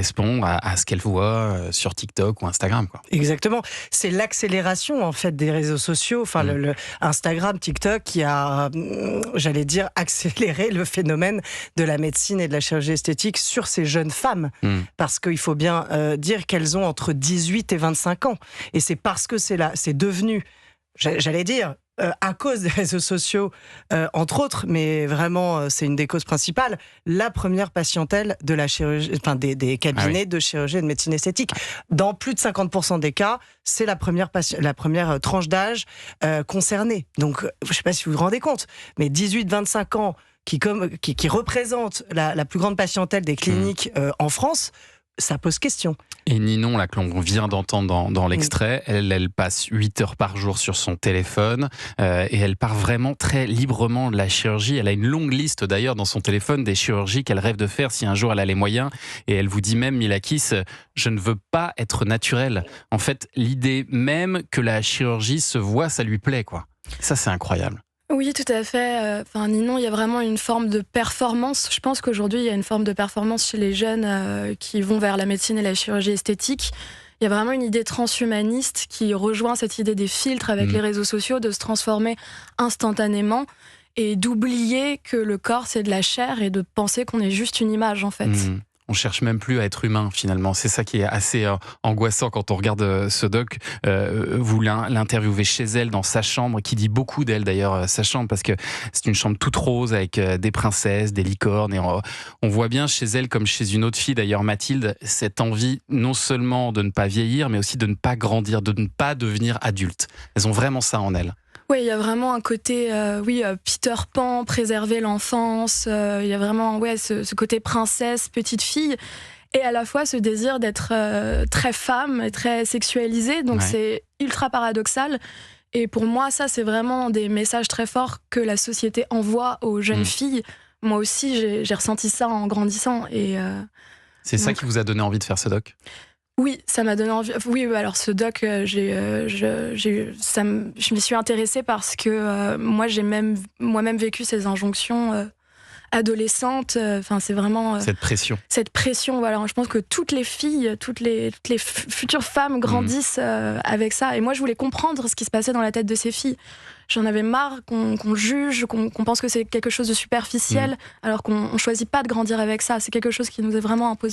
correspond à ce qu'elle voit sur TikTok ou Instagram, quoi. Exactement. C'est l'accélération en fait des réseaux sociaux, enfin le Instagram, TikTok qui a, j'allais dire, accéléré le phénomène de la médecine et de la chirurgie esthétique sur ces jeunes femmes. Parce qu'il faut bien dire qu'elles ont entre 18 et 25 ans. Et c'est parce que c'est devenu, j'allais dire, à cause des réseaux sociaux, entre autres, mais vraiment, c'est une des causes principales, la première patientèle de la chirurgie, enfin des cabinets de chirurgie et de médecine esthétique. Dans plus de 50% des cas, c'est la première tranche d'âge concernée. Donc, je ne sais pas si vous vous rendez compte, mais 18-25 ans qui représente la plus grande patientèle des cliniques en France, ça pose question. Et Ninon, là, que l'on vient d'entendre dans l'extrait, elle passe 8 heures par jour sur son téléphone et elle part vraiment très librement de la chirurgie. Elle a une longue liste d'ailleurs dans son téléphone des chirurgies qu'elle rêve de faire si un jour elle a les moyens. Et elle vous dit même, Milakis, je ne veux pas être naturelle. En fait, l'idée même que la chirurgie se voit, ça lui plaît, quoi. Ça, c'est incroyable. Oui, tout à fait. Ninon, il y a vraiment une forme de performance. Je pense qu'aujourd'hui, il y a une forme de performance chez les jeunes qui vont vers la médecine et la chirurgie esthétique. Il y a vraiment une idée transhumaniste qui rejoint cette idée des filtres avec les réseaux sociaux, de se transformer instantanément et d'oublier que le corps, c'est de la chair et de penser qu'on est juste une image, en fait. On cherche même plus à être humain, finalement. C'est ça qui est assez angoissant quand on regarde ce doc. Vous l'interviewez chez elle, dans sa chambre, qui dit beaucoup d'elle, d'ailleurs, sa chambre, parce que c'est une chambre toute rose, avec des princesses, des licornes. Et on voit bien chez elle, comme chez une autre fille, d'ailleurs, Mathilde, cette envie non seulement de ne pas vieillir, mais aussi de ne pas grandir, de ne pas devenir adulte. Elles ont vraiment ça en elles. Oui, il y a vraiment un côté, Peter Pan, préserver l'enfance. Il y a vraiment ce côté princesse, petite fille. Et à la fois ce désir d'être très femme et très sexualisée. Donc c'est ultra paradoxal. Et pour moi, ça, c'est vraiment des messages très forts que la société envoie aux jeunes filles. Moi aussi, j'ai ressenti ça en grandissant. C'est ça qui vous a donné envie de faire ce doc ? Oui, ça m'a donné envie. Oui, alors ce doc, je m'y suis intéressée parce que moi, j'ai moi-même vécu ces injonctions adolescentes. C'est vraiment cette pression. Voilà, je pense que toutes les filles, toutes les futures femmes grandissent avec ça. Et moi, je voulais comprendre ce qui se passait dans la tête de ces filles. J'en avais marre qu'on juge, qu'on pense que c'est quelque chose de superficiel, alors qu'on choisit pas de grandir avec ça. C'est quelque chose qui nous est vraiment imposé.